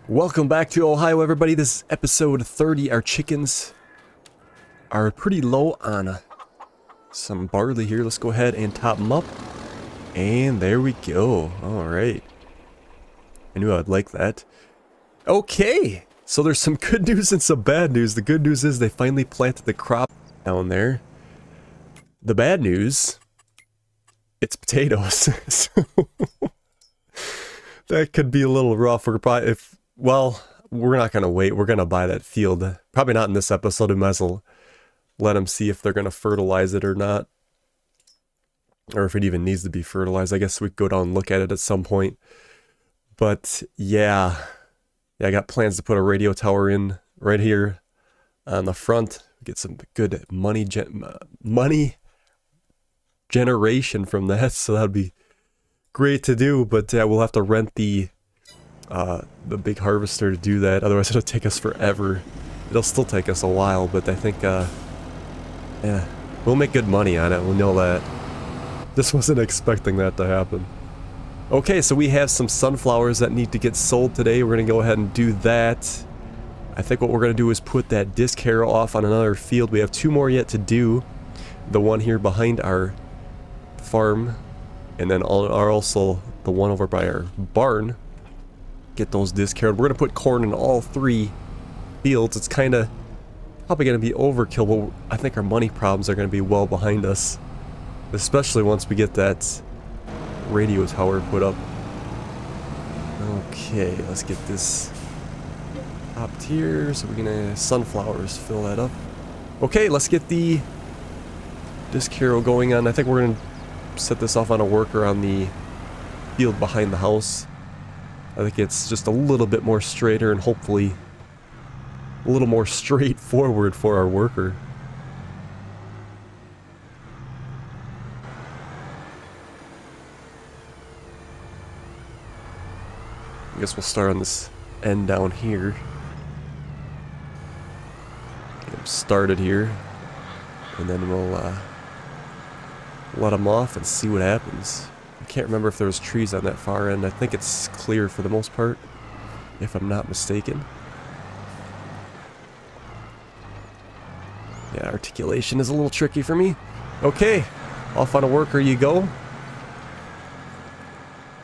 Welcome back to Ohio, everybody. This is episode 30. Our chickens are pretty low on some barley here. Let's go ahead and top them up. And there we go. Alright. I knew I'd like that. Okay. So there's some good news and some bad news. The good news is they finally planted the crop down there. The bad news, it's potatoes. So that could be a little rough. Well, we're not going to wait. We're going to buy that field. Probably not in this episode. We might as well let them see if they're going to fertilize it or not. Or if it even needs to be fertilized. I guess we could go down and look at it at some point. But yeah, I got plans to put a radio tower in right here on the front. Get some good money generation from that. So that'd be great to do. But we'll have to rent the big harvester to do that. Otherwise it'll take us forever. It'll still take us a while, but I think yeah, we'll make good money on it. We'll know that. Just wasn't expecting that to happen. Okay, so we have some sunflowers that need to get sold today. We're gonna go ahead and do that. I think what we're gonna do is put that disc harrow off on another field. We have two more yet to do. The one here behind our farm, and then also the one over by our barn. Get those disc harrowed. We're gonna put corn in all three fields. It's kind of probably gonna be overkill, but I think our money problems are gonna be well behind us, especially once we get that radio tower put up. Okay, let's get this topped here. So we're gonna sunflowers, fill that up. Okay, let's get the disc harrow going on. I think we're gonna set this off on a worker on the field behind the house. I think it's just a little bit more straighter and hopefully a little more straightforward for our worker. I guess we'll start on this end down here. Get him started here. And then we'll let him off and see what happens. I can't remember if there was trees on that far end. I think it's clear for the most part, if I'm not mistaken. Yeah, articulation is a little tricky for me. Okay, off on a worker you go.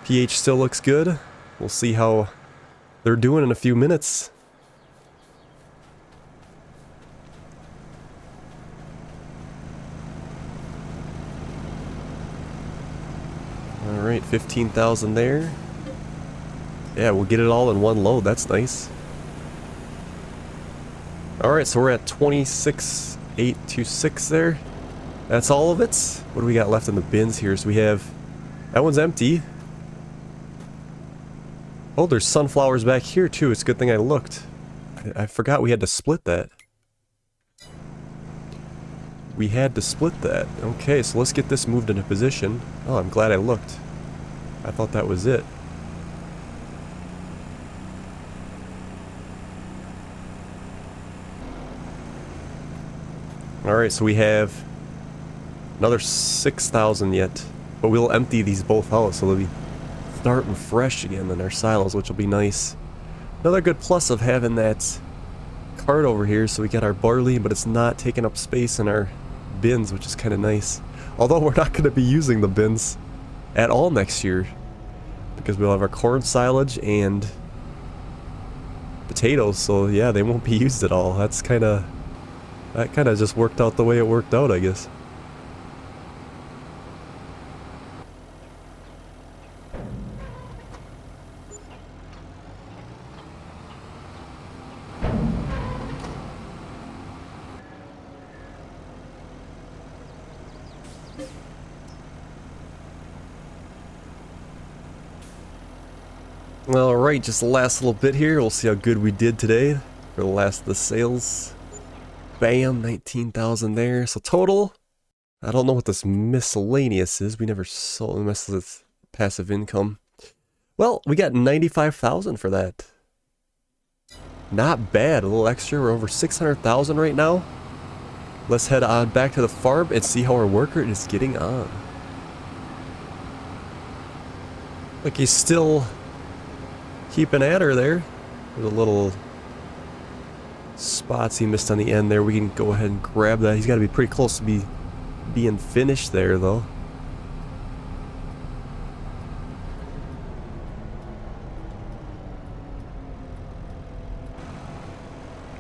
pH still looks good. We'll see how they're doing in a few minutes. Alright, 15,000 there. Yeah, we'll get it all in one load. That's nice. Alright, so we're at 26,826 there. That's all of it. What do we got left in the bins here? So we have... that one's empty. Oh, there's sunflowers back here too. It's a good thing I looked. I forgot we had to split that. We had to split that. Okay, so let's get this moved into position. Oh, I'm glad I looked. I thought that was it. Alright, so we have another 6,000 yet. But we'll empty these both out, so they'll be starting fresh again in our silos, which will be nice. Another good plus of having that cart over here, so we got our barley, but it's not taking up space in our bins, which is kind of nice. Although we're not going to be using the bins at all next year, because we'll have our corn silage and potatoes, so yeah, they won't be used at all. That kind of just worked out the way it worked out, I guess. Alright, just the last little bit here. We'll see how good we did today for the last of the sales. Bam, 19,000 there. So total, I don't know what this miscellaneous is. We never sold unless it's passive income. Well, we got 95,000 for that. Not bad, a little extra. We're over 600,000 right now. Let's head on back to the farm and see how our worker is getting on. Look, he's still keeping at her there. There's a little spots he missed on the end there. We can go ahead and grab that. He's got to be pretty close to being finished there, though.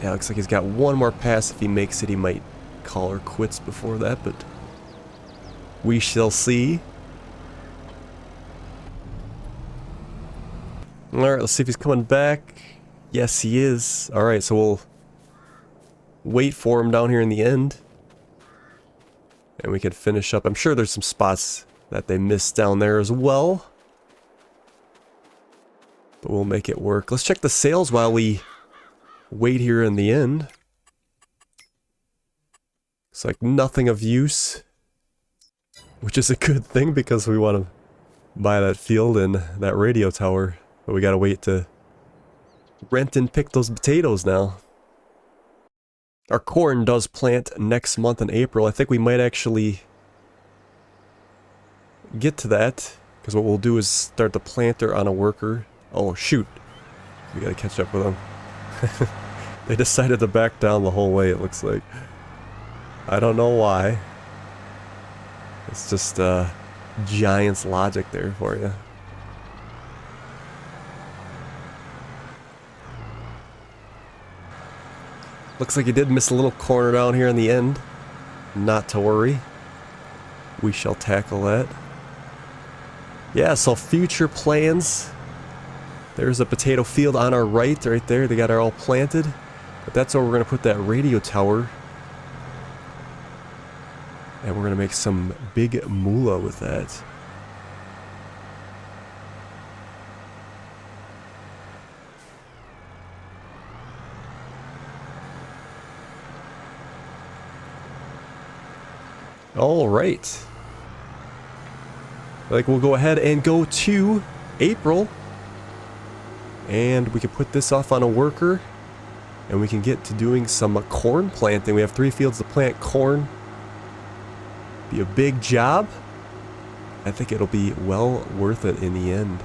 Yeah, looks like he's got one more pass. If he makes it, he might call her quits before that, but we shall see. Alright, let's see if he's coming back. Yes, he is. Alright, so we'll wait for him down here in the end. And we can finish up. I'm sure there's some spots that they missed down there as well. But we'll make it work. Let's check the sails while we wait here in the end. It's like nothing of use, which is a good thing because we want to buy that field and that radio tower. But we gotta wait to rent and pick those potatoes now. Our corn does plant next month in April. I think we might actually get to that, because what we'll do is start the planter on a worker. Oh shoot, we gotta catch up with them. They decided to back down the whole way, it looks like. I don't know why. It's just Giants logic there for you. Looks like he did miss a little corner down here in the end. Not to worry. We shall tackle that. Yeah, so future plans. There's a potato field on our right there. They got it all planted. But that's where we're going to put that radio tower. And we're going to make some big moolah with that. Alright. Like, we'll go ahead and go to April. And we can put this off on a worker. And we can get to doing some corn planting. We have 3 fields to plant corn. Be a big job. I think it'll be well worth it in the end.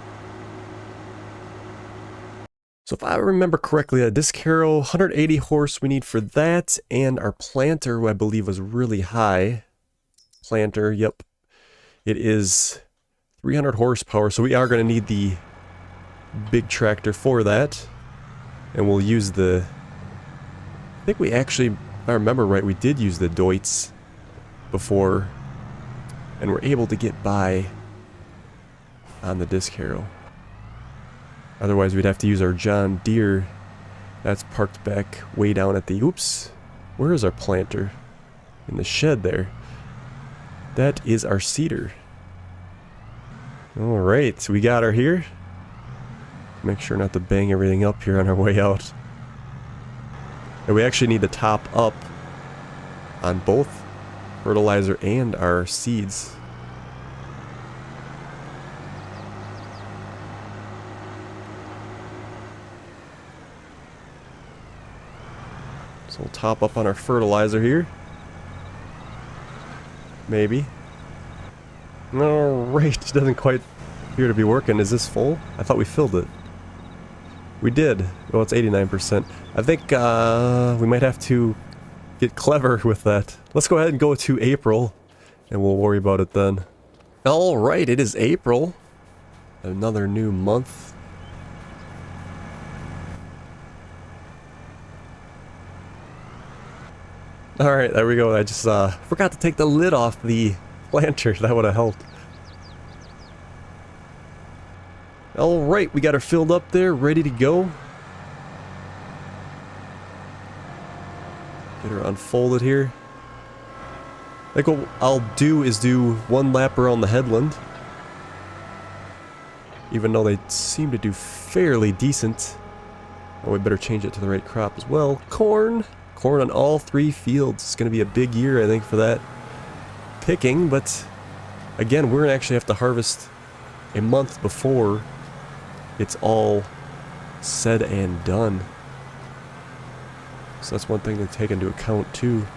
So if I remember correctly, a disc harrow, 180 horse we need for that. And our planter, who I believe was really high. Planter, yep. It is 300 horsepower, so we are going to need the big tractor for that. And we'll use the... I think we actually, if I remember right, we did use the Deutz before. And we're able to get by on the disc harrow. Otherwise we'd have to use our John Deere. That's parked back way down at the... Oops. Where is our planter? In the shed there. That is our cedar. Alright, so we got her here. Make sure not to bang everything up here on our way out. And we actually need to top up on both fertilizer and our seeds. So we'll top up on our fertilizer here. Maybe. Alright, it doesn't quite appear to be working. Is this full? I thought we filled it. We did. Well, it's 89%. I think we might have to get clever with that. Let's go ahead and go to April, and we'll worry about it then. Alright, it is April. Another new month. Alright, there we go. I just forgot to take the lid off the planter. That would have helped. Alright, we got her filled up there, ready to go. Get her unfolded here. I think what I'll do is do one lap around the headland. Even though they seem to do fairly decent. Oh, we better change it to the right crop as well. Corn! Corn on all 3 fields. It's going to be a big year, I think, for that picking. But, again, we're going to actually have to harvest a month before it's all said and done. So that's one thing to take into account, too.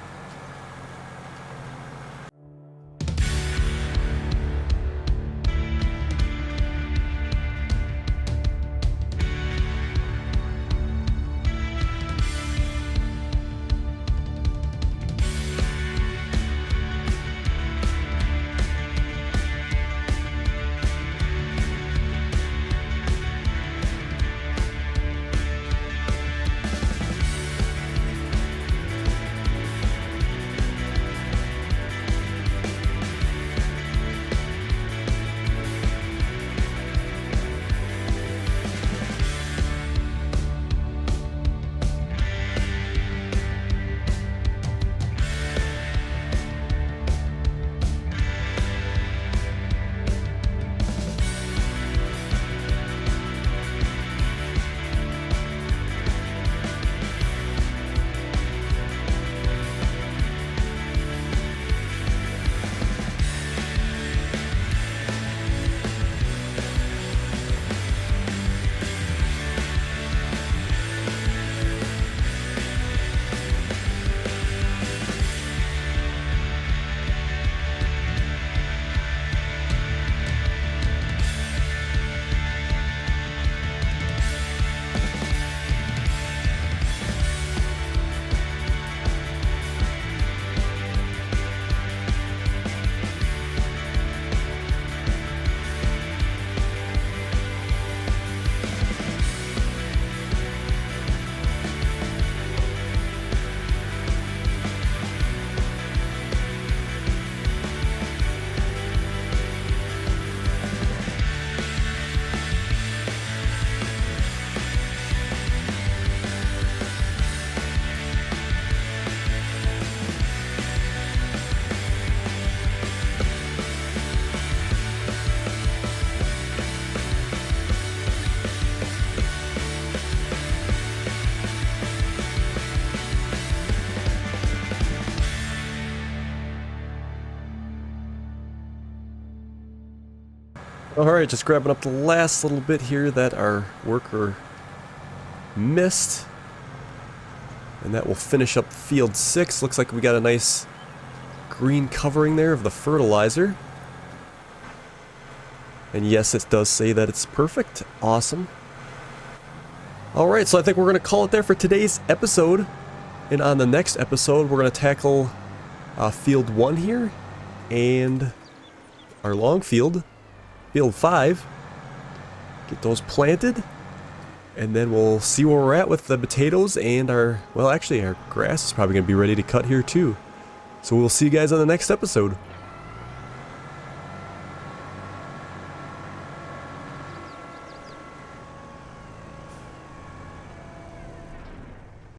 Alright, just grabbing up the last little bit here that our worker missed. And that will finish up field 6. Looks like we got a nice green covering there of the fertilizer. And yes, it does say that it's perfect. Awesome. Alright, so I think we're going to call it there for today's episode. And on the next episode, we're going to tackle field 1 here. And our long field, field 5. Get those planted. And then we'll see where we're at with the potatoes and our, well, actually our grass is probably going to be ready to cut here too. So we'll see you guys on the next episode.